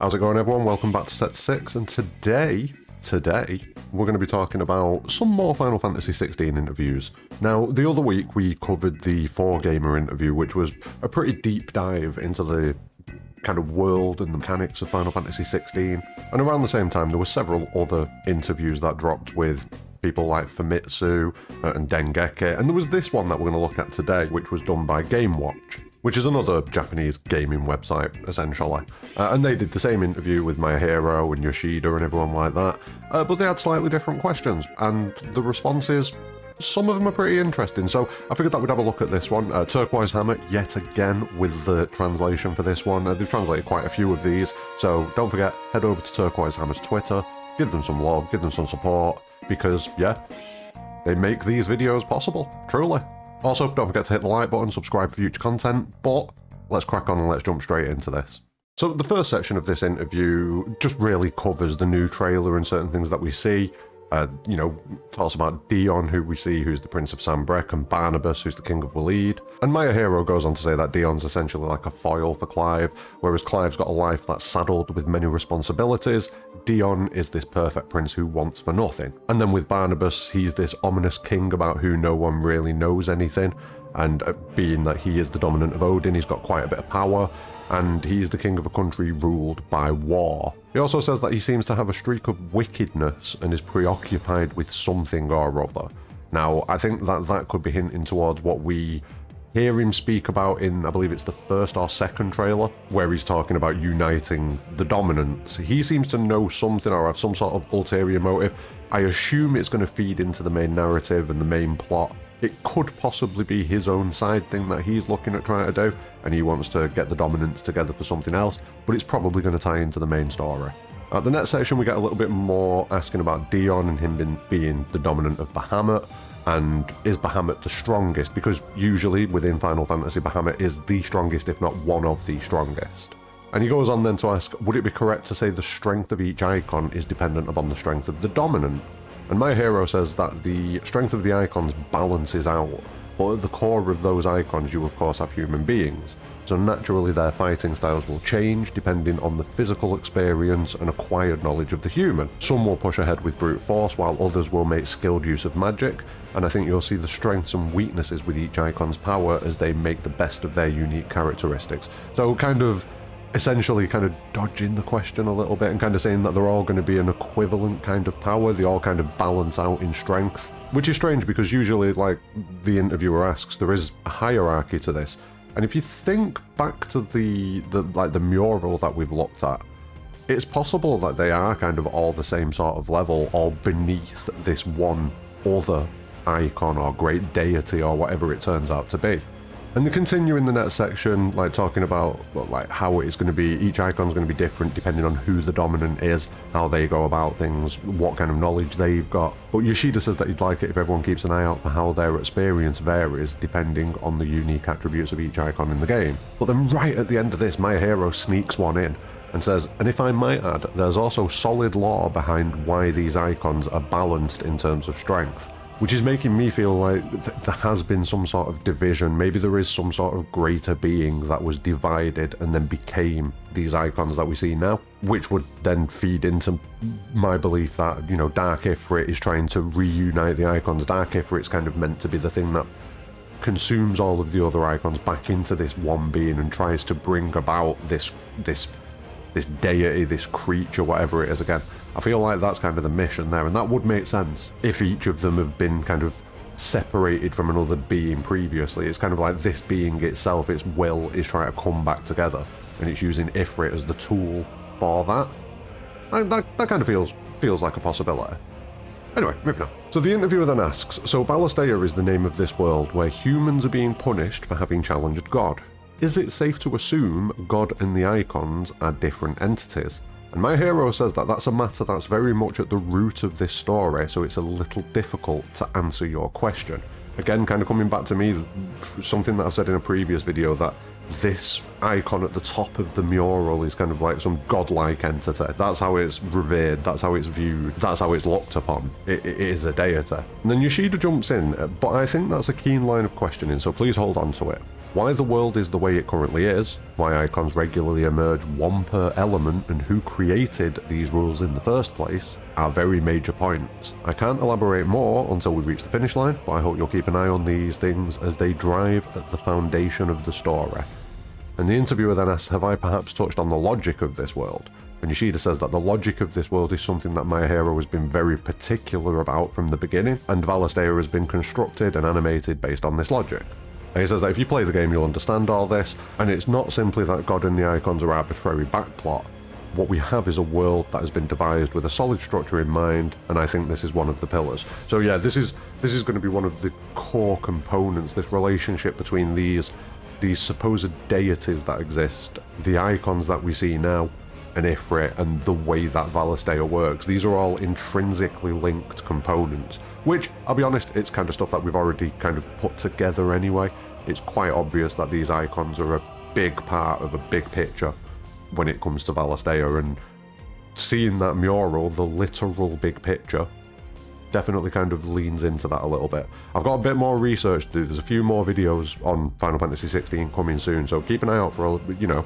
How's it going, everyone? Welcome back to Set 6, and today, we're going to be talking about some more Final Fantasy 16 interviews. Now, the other week we covered the 4Gamer interview, which was a pretty deep dive into the kind of world and the mechanics of Final Fantasy 16, and around the same time there were several other interviews that dropped with people like Famitsu and Dengeki, and there was this one that we're going to look at today, which was done by GameWatch, which is another Japanese gaming website, essentially. And they did the same interview with Mayahiro and Yoshida and everyone like that, but they had slightly different questions, and the responses, some of them are pretty interesting, so I figured that we'd have a look at this one. Turquoise Hammer, yet again, with the translation for this one. They've translated quite a few of these, so don't forget, head over to Turquoise Hammer's Twitter, give them some love, give them some support, because, yeah, they make these videos possible, truly. Also, don't forget to hit the like button, subscribe for future content, but let's crack on and let's jump straight into this. So the first section of this interview just really covers the new trailer and certain things that we see. You know, talks about Dion, who we see, who's the Prince of Sanbreque, and Barnabas, who's the King of Waleed. And Mayahiro goes on to say that Dion's essentially like a foil for Clive, whereas Clive's got a life that's saddled with many responsibilities. Dion is this perfect prince who wants for nothing. And then with Barnabas, he's this ominous king about who no one really knows anything, and being that he is the dominant of Odin, he's got quite a bit of power, and he's the king of a country ruled by war. He also says that he seems to have a streak of wickedness and is preoccupied with something or other. Now, I think that that could be hinting towards what we hear him speak about in, I believe it's the first or second trailer, where he's talking about uniting the dominants. He seems to know something or have some sort of ulterior motive. I assume it's going to feed into the main narrative and the main plot. It could possibly be his own side thing that he's looking at trying to do, and he wants to get the dominants together for something else, but it's probably going to tie into the main story. At the next section, we get a little bit more asking about Dion and him being the dominant of Bahamut, and is Bahamut the strongest? Because usually within Final Fantasy, Bahamut is the strongest, if not one of the strongest. And he goes on then to ask, would it be correct to say the strength of each icon is dependent upon the strength of the dominant? And Mayahiro says that the strength of the icons balances out, but at the core of those icons you of course have human beings, so naturally their fighting styles will change depending on the physical experience and acquired knowledge of the human. Some will push ahead with brute force, while others will make skilled use of magic, and I think you'll see the strengths and weaknesses with each icon's power as they make the best of their unique characteristics. So essentially kind of dodging the question a little bit and kind of saying that they're all going to be an equivalent kind of power, they all kind of balance out in strength, which is strange because usually, like the interviewer asks, there is a hierarchy to this. And if you think back to the mural that we've looked at, it's possible that they are kind of all the same sort of level, all beneath this one other icon or great deity or whatever it turns out to be. And they continue in the next section, like talking about like how it's going to be, each icon's going to be different depending on who the dominant is, how they go about things, what kind of knowledge they've got. But Yoshida says that he'd like it if everyone keeps an eye out for how their experience varies depending on the unique attributes of each icon in the game. But then right at the end of this, Mayahiro sneaks one in and says, and if I might add, there's also solid lore behind why these icons are balanced in terms of strength. Which is making me feel like there has been some sort of division. Maybe there is some sort of greater being that was divided and then became these icons that we see now, which would then feed into my belief that, you know, Dark Ifrit is trying to reunite the icons. Dark Ifrit's kind of meant to be the thing that consumes all of the other icons back into this one being and tries to bring about this deity, this creature, whatever it is again. I feel like that's kind of the mission there, and that would make sense if each of them have been kind of separated from another being previously. It's kind of like this being itself, its will is trying to come back together, and it's using Ifrit as the tool for that. That kind of feels like a possibility. Anyway, moving on. So the interviewer then asks, so Valisthea is the name of this world where humans are being punished for having challenged God. Is it safe to assume God and the icons are different entities? And Mayahiro says that that's a matter that's very much at the root of this story, so it's a little difficult to answer your question. Again, kind of coming back to me, something that I've said in a previous video, that this icon at the top of the mural is kind of like some godlike entity. That's how it's revered, that's how it's viewed, that's how it's looked upon. It is a deity. And then Yoshida jumps in, but I think that's a keen line of questioning, so please hold on to it. Why the world is the way it currently is, why icons regularly emerge one per element, and who created these rules in the first place are very major points. I can't elaborate more until we reach the finish line, but I hope you'll keep an eye on these things as they drive at the foundation of the story. And the interviewer then asks, have I perhaps touched on the logic of this world? And Yoshida says that the logic of this world is something that My Hero has been very particular about from the beginning, and Valisthea has been constructed and animated based on this logic. And he says that if you play the game, you'll understand all this, and it's not simply that God and the icons are arbitrary backplot. What we have is a world that has been devised with a solid structure in mind, and I think this is one of the pillars. So yeah, this is going to be one of the core components, this relationship between these supposed deities that exist, the icons that we see now, and Ifrit, and the way that Valisthea works. These are all intrinsically linked components, which, I'll be honest, it's kind of stuff that we've already kind of put together anyway. It's quite obvious that these icons are a big part of a big picture when it comes to Valisthea, and seeing that mural, the literal big picture, definitely kind of leans into that a little bit. I've got a bit more research to do. There's a few more videos on Final Fantasy 16 coming soon, so keep an eye out for, you know,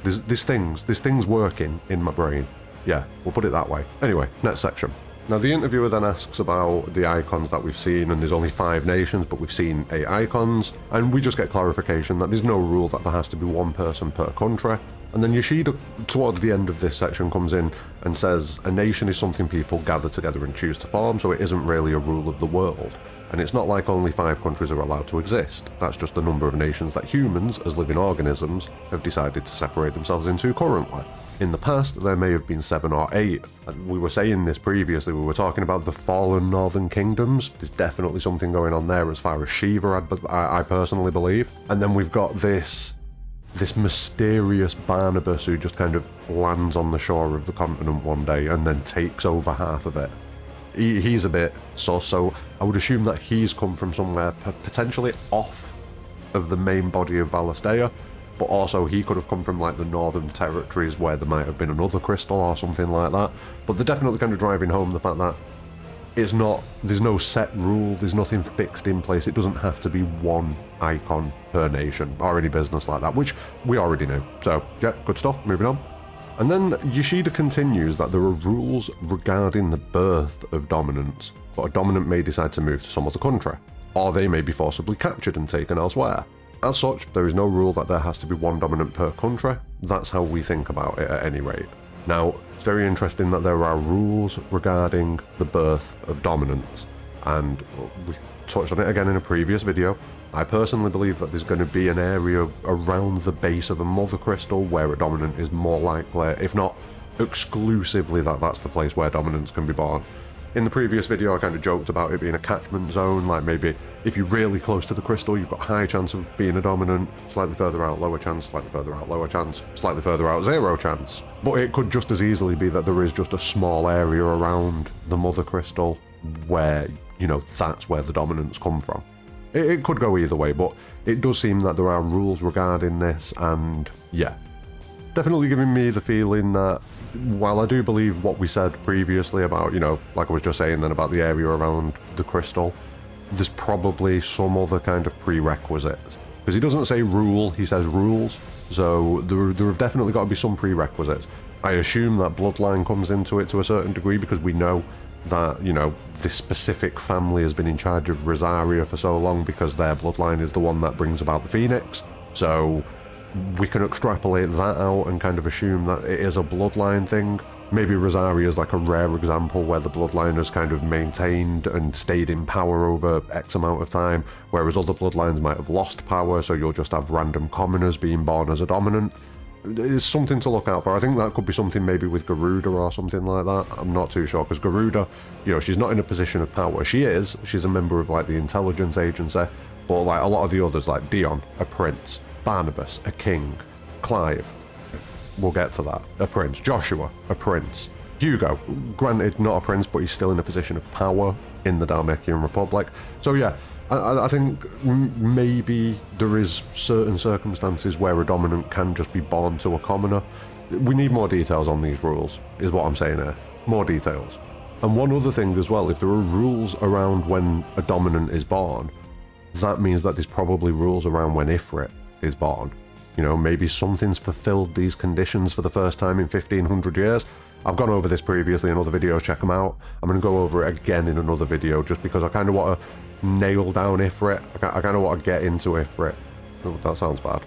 there's things working in my brain. Yeah, we'll put it that way. Anyway, next section. Now the interviewer then asks about the icons that we've seen, and there's only 5 nations, but we've seen 8 icons, and we just get clarification that there's no rule that there has to be 1 person per country. And then Yoshida, towards the end of this section, comes in and says a nation is something people gather together and choose to form, so it isn't really a rule of the world. And it's not like only 5 countries are allowed to exist. That's just the number of nations that humans, as living organisms, have decided to separate themselves into currently. In the past, there may have been 7 or 8. We were saying this previously, we were talking about the fallen northern kingdoms. There's definitely something going on there as far as Shiva, I personally believe. And then we've got this mysterious Barnabas who just kind of lands on the shore of the continent one day and then takes over half of it. He's a bit sus, so I would assume that he's come from somewhere potentially off of the main body of Valisthea, but also he could have come from like the northern territories where there might have been another crystal or something like that. But they're definitely kind of driving home the fact that there's no set rule, there's nothing fixed in place. It doesn't have to be 1 icon per nation or any business like that, which we already knew. So yeah, good stuff, moving on. And then Yoshida continues that there are rules regarding the birth of dominance, but a dominant may decide to move to some other country, or they may be forcibly captured and taken elsewhere. As such, there is no rule that there has to be 1 dominant per country. That's how we think about it at any rate. Now, it's very interesting that there are rules regarding the birth of dominance, and we touched on it again in a previous video. I personally believe that there's going to be an area around the base of a mother crystal where a dominant is more likely, if not exclusively, that's the place where dominance can be born. In the previous video I kind of joked about it being a catchment zone, like maybe if you're really close to the crystal you've got high chance of being a dominant, slightly further out lower chance, slightly further out lower chance, slightly further out 0 chance. But it could just as easily be that there is just a small area around the mother crystal where, you know, that's where the dominants come from. It could go either way, but it does seem that there are rules regarding this, and yeah, definitely giving me the feeling that while I do believe what we said previously about, you know, like I was just saying then about the area around the crystal, there's probably some other kind of prerequisites. Because he doesn't say rule, he says rules, so there have definitely got to be some prerequisites. I assume that bloodline comes into it to a certain degree because we know that, you know, this specific family has been in charge of Rosaria for so long because their bloodline is the one that brings about the Phoenix. So we can extrapolate that out and kind of assume that it is a bloodline thing. Maybe Rosaria is like a rare example where the bloodline has kind of maintained and stayed in power over X amount of time, whereas other bloodlines might have lost power, so you'll just have random commoners being born as a dominant. It's something to look out for. I think that could be something maybe with Garuda or something like that. I'm not too sure, because Garuda, you know, she's not in a position of power. She's a member of like the intelligence agency, but like a lot of the others, like Dion, a prince, Barnabas, a king, Clive, we'll get to that, a prince, Joshua, a prince, Hugo, granted not a prince, but he's still in a position of power in the Dhalmekian Republic. So yeah, I think maybe there is certain circumstances where a dominant can just be born to a commoner. We need more details on these rules, is what I'm saying here. More details. And one other thing as well, if there are rules around when a dominant is born, that means that there's probably rules around when Ifrit is born. You know, maybe something's fulfilled these conditions for the first time in 1500 years. I've gone over this previously in other videos, check them out. I'm going to go over it again in another video just because I kind of want to nail down Ifrit. I kind of want to get into Ifrit. Oh, that sounds bad.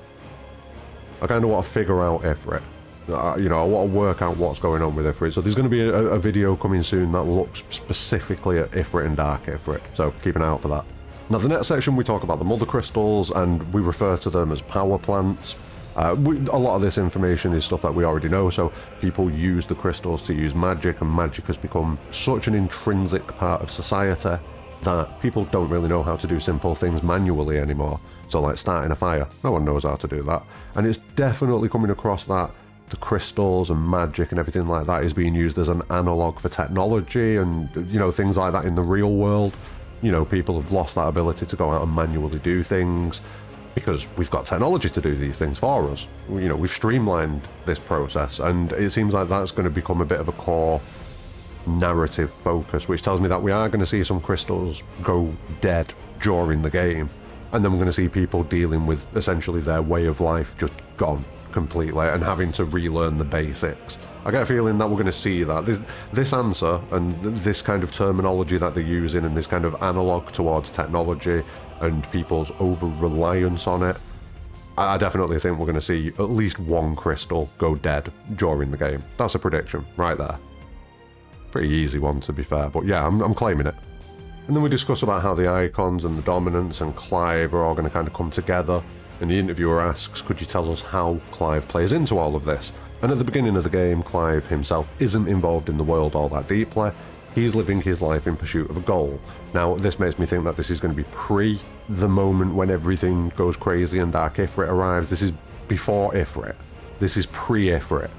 I kind of want to figure out Ifrit. You know, I want to work out what's going on with Ifrit. So there's going to be a video coming soon that looks specifically at Ifrit and Dark Ifrit. So keep an eye out for that. Now, the next section we talk about the mother crystals, and we refer to them as power plants. A lot of this information is stuff that we already know, so people use the crystals to use magic, and magic has become such an intrinsic part of society that people don't really know how to do simple things manually anymore. So like starting a fire, no one knows how to do that. And it's definitely coming across that the crystals and magic and everything like that is being used as an analog for technology and, you know, things like that in the real world. You know, people have lost that ability to go out and manually do things because we've got technology to do these things for us. You know, we've streamlined this process, and it seems like that's going to become a bit of a core narrative focus, which tells me that we are going to see some crystals go dead during the game, and then we're going to see people dealing with essentially their way of life just gone completely and having to relearn the basics. I get a feeling that we're going to see that. This answer and this kind of terminology that they're using and this kind of analog towards technology and people's over-reliance on it, I definitely think we're going to see at least one crystal go dead during the game. That's a prediction right there. Pretty easy one, to be fair, but yeah, I'm claiming it. And then we discuss about how the icons and the dominance and Clive are all going to kind of come together, and the interviewer asks, could you tell us how Clive plays into all of this? And at the beginning of the game, Clive himself isn't involved in the world all that deeply. He's living his life in pursuit of a goal. Now, this makes me think that this is going to be pre the moment when everything goes crazy and Dark Ifrit arrives. This is before Ifrit. This is pre-Ifrit.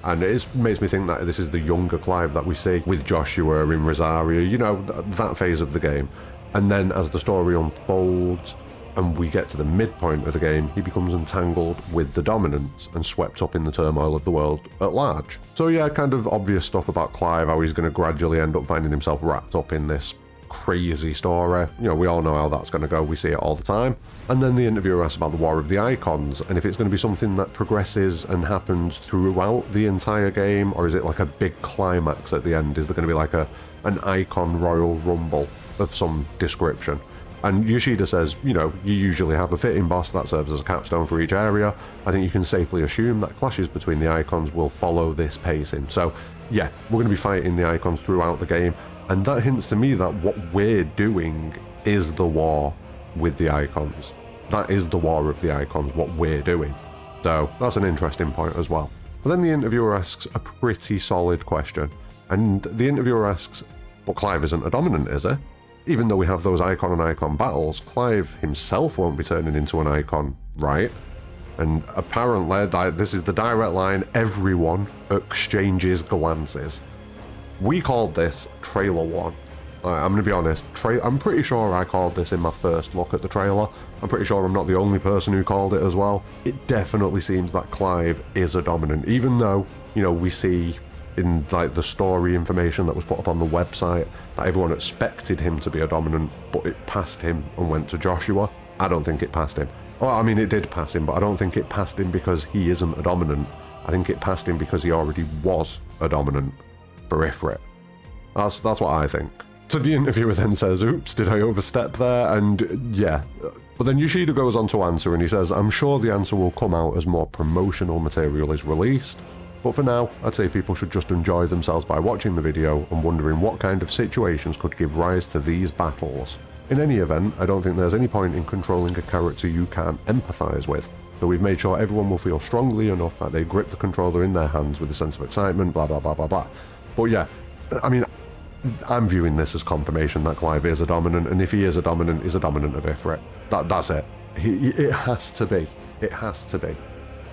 And it makes me think that this is the younger Clive that we see with Joshua in Rosaria, you know, that phase of the game. And then as the story unfolds and we get to the midpoint of the game, he becomes entangled with the dominance and swept up in the turmoil of the world at large. So yeah, kind of obvious stuff about Clive, how he's going to gradually end up finding himself wrapped up in this crazy story. You know, we all know how that's going to go, we see it all the time. And then the interviewer asks about the War of the Icons, and if it's going to be something that progresses and happens throughout the entire game, or is it like a big climax at the end? Is there going to be like an Icon Royal Rumble of some description? And Yoshida says, you know, you usually have a fitting boss that serves as a capstone for each area. I think you can safely assume that clashes between the icons will follow this pacing. So yeah, we're going to be fighting the icons throughout the game, and that hints to me that what we're doing is the war with the icons. That is the war of the icons, what we're doing. So that's an interesting point as well. But then the interviewer asks a pretty solid question, and the interviewer asks, but Clive isn't a dominant, is he? Even though we have those icon and icon battles, Clive himself won't be turning into an icon, right? And apparently, this is the direct line, everyone exchanges glances. We called this Trailer 1. I'm going to be honest, I'm pretty sure I called this in my first look at the trailer. I'm pretty sure I'm not the only person who called it as well. It definitely seems that Clive is a dominant, even though, you know, we see in like the story information that was put up on the website that everyone expected him to be a dominant, but it passed him and went to Joshua. I don't think it passed him. Well, I mean, it did pass him, but I don't think it passed him because he isn't a dominant. I think it passed him because he already was a dominant for Ifrit. That's what I think. So the interviewer then says, oops, did I overstep there? And yeah. But then Yoshida goes on to answer, and he says, I'm sure the answer will come out as more promotional material is released. But for now, I'd say people should just enjoy themselves by watching the video and wondering what kind of situations could give rise to these battles. In any event, I don't think there's any point in controlling a character you can't empathise with, so we've made sure everyone will feel strongly enough that they grip the controller in their hands with a sense of excitement, blah blah blah blah blah. But yeah, I mean, I'm viewing this as confirmation that Clive is a dominant, and if he is a dominant, he's a dominant of Ifrit. That's it. It has to be. It has to be.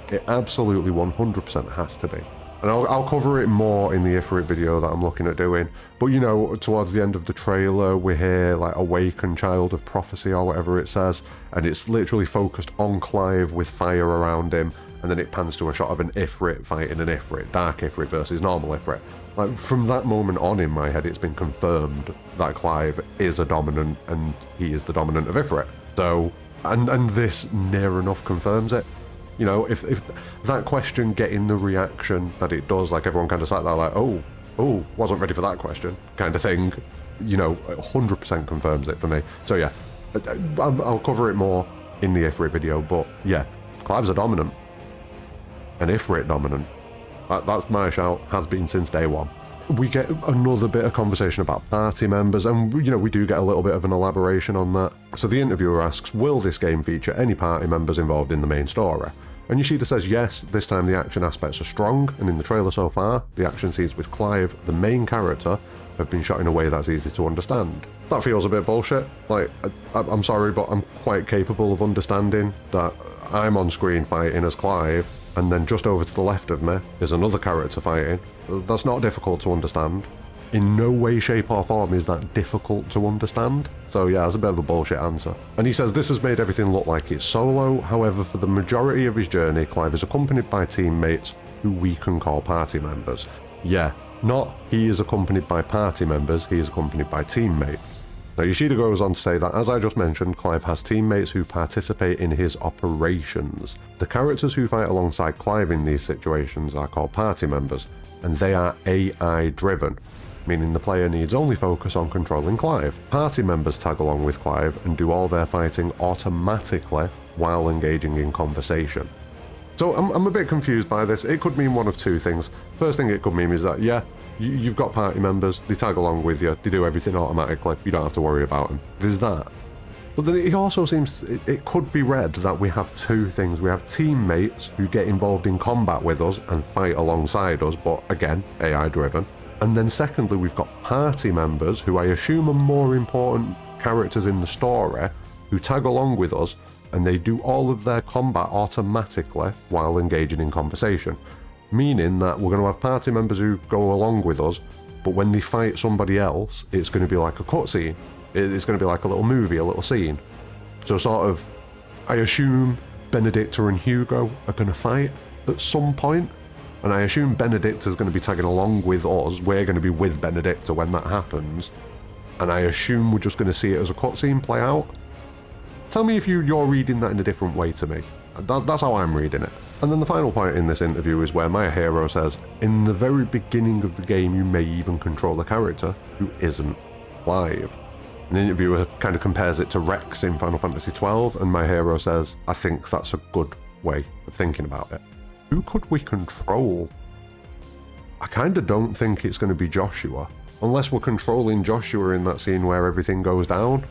It absolutely 100% has to be. And I'll cover it more in the Ifrit video that I'm looking at doing. But you know, towards the end of the trailer, we hear like Awaken Child of Prophecy or whatever it says. And it's literally focused on Clive with fire around him. And then it pans to a shot of an Ifrit fighting an Ifrit. Dark Ifrit versus normal Ifrit. Like from that moment on in my head, it's been confirmed that Clive is a dominant and he is the dominant of Ifrit. So, and this near enough confirms it. You know, if that question getting the reaction that it does, like everyone kind of sat there like, oh, wasn't ready for that question, kind of thing, you know, 100% confirms it for me. So yeah, I'll cover it more in the Ifrit video, but yeah, Clive's a dominant. An Ifrit dominant. That's my shout, has been since day one. We get another bit of conversation about party members, and you know, we do get a little bit of an elaboration on that. So the interviewer asks, will this game feature any party members involved in the main story? And Yoshida says yes, this time the action aspects are strong, and in the trailer so far, the action scenes with Clive, the main character, have been shot in a way that's easy to understand. That feels a bit bullshit. Like, I'm sorry, but I'm quite capable of understanding that I'm on screen fighting as Clive, and then just over to the left of me is another character fighting. That's not difficult to understand. In no way, shape or form is that difficult to understand. So yeah, that's a bit of a bullshit answer. And he says this has made everything look like it's solo. However, for the majority of his journey, Clive is accompanied by teammates who we can call party members. Yeah, not he is accompanied by party members, he is accompanied by teammates. Now Yoshida goes on to say that, as I just mentioned, Clive has teammates who participate in his operations. The characters who fight alongside Clive in these situations are called party members, and they are AI driven, meaning the player needs only focus on controlling Clive. Party members tag along with Clive and do all their fighting automatically while engaging in conversation. So I'm a bit confused by this. It could mean one of two things. First thing it could mean is that, yeah, you've got party members, they tag along with you, they do everything automatically, you don't have to worry about them. There's that. But then it also seems, it could be read that we have two things. We have teammates who get involved in combat with us and fight alongside us, but again, AI driven. And then secondly, we've got party members who I assume are more important characters in the story who tag along with us, and they do all of their combat automatically while engaging in conversation. Meaning that we're going to have party members who go along with us, but when they fight somebody else, it's going to be like a cutscene. It's going to be like a little movie, a little scene. So sort of, I assume Benedicta and Hugo are going to fight at some point, and I assume Benedicta's going to be tagging along with us. We're going to be with Benedicta when that happens, and I assume we're just going to see it as a cutscene play out. Tell me if you're reading that in a different way to me. That's how I'm reading it. And then the final point in this interview is where my hero says, in the very beginning of the game you may even control a character who isn't Clive. And the interviewer kind of compares it to Rex in Final Fantasy XII, and my hero says, I think that's a good way of thinking about it. Who could we control? I kind of don't think it's going to be Joshua, unless we're controlling Joshua in that scene where everything goes down.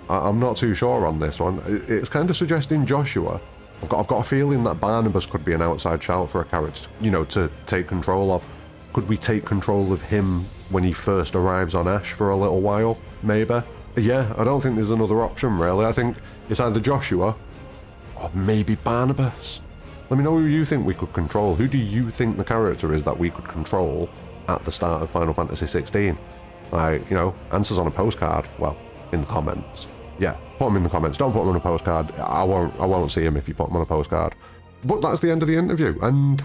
I'm not too sure on this one. It's kind of suggesting Joshua. I've got a feeling that Barnabas could be an outside shout for a character, you know, to take control of. Could we take control of him when he first arrives on Ash for a little while? Maybe. Yeah, I don't think there's another option really. I think it's either Joshua or maybe Barnabas. Let me know who you think we could control. Who do you think the character is that we could control at the start of Final Fantasy 16? Like, you know, answers on a postcard. Well, in the comments. Yeah, put them in the comments. Don't put them on a postcard. I won't see them if you put them on a postcard. But that's the end of the interview, and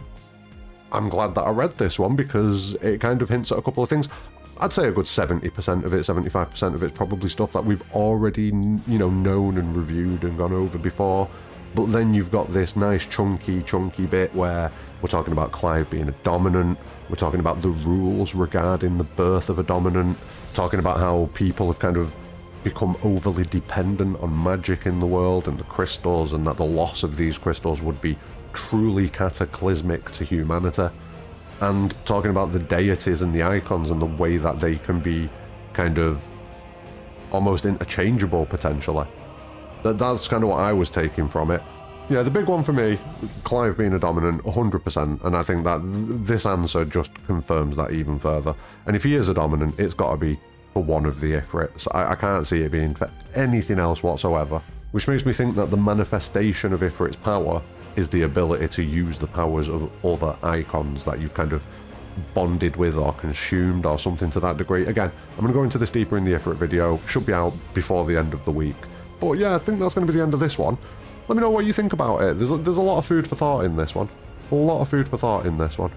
I'm glad that I read this one because it kind of hints at a couple of things. I'd say a good 70% of it, 75% of it's probably stuff that we've already, you know, known and reviewed and gone over before. But then you've got this nice chunky bit where we're talking about Clive being a dominant, we're talking about the rules regarding the birth of a dominant, talking about how people have kind of become overly dependent on magic in the world and the crystals, and that the loss of these crystals would be truly cataclysmic to humanity, and talking about the deities and the icons and the way that they can be kind of almost interchangeable potentially. That's kind of what I was taking from it. Yeah, the big one for me, Clive being a dominant, 100%, and I think that this answer just confirms that even further. And if he is a dominant, it's got to be for one of the Ifrits. I can't see it being for anything else whatsoever, which makes me think that the manifestation of Ifrit's power is the ability to use the powers of other icons that you've kind of bonded with or consumed or something to that degree. Again, I'm going to go into this deeper in the Ifrit video, should be out before the end of the week. But yeah, I think that's going to be the end of this one. Let me know what you think about it. There's a lot of food for thought in this one. A lot of food for thought in this one.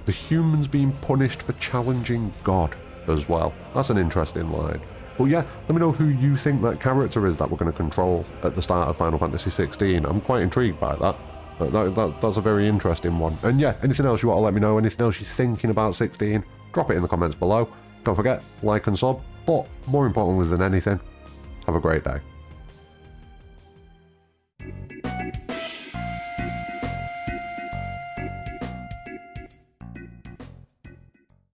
The humans being punished for challenging God as well. That's an interesting line. But yeah, let me know who you think that character is that we're going to control at the start of Final Fantasy 16. I'm quite intrigued by that. That's a very interesting one. And yeah, anything else you want to let me know, anything else you're thinking about 16, drop it in the comments below. Don't forget, like and sub, but more importantly than anything, have a great day.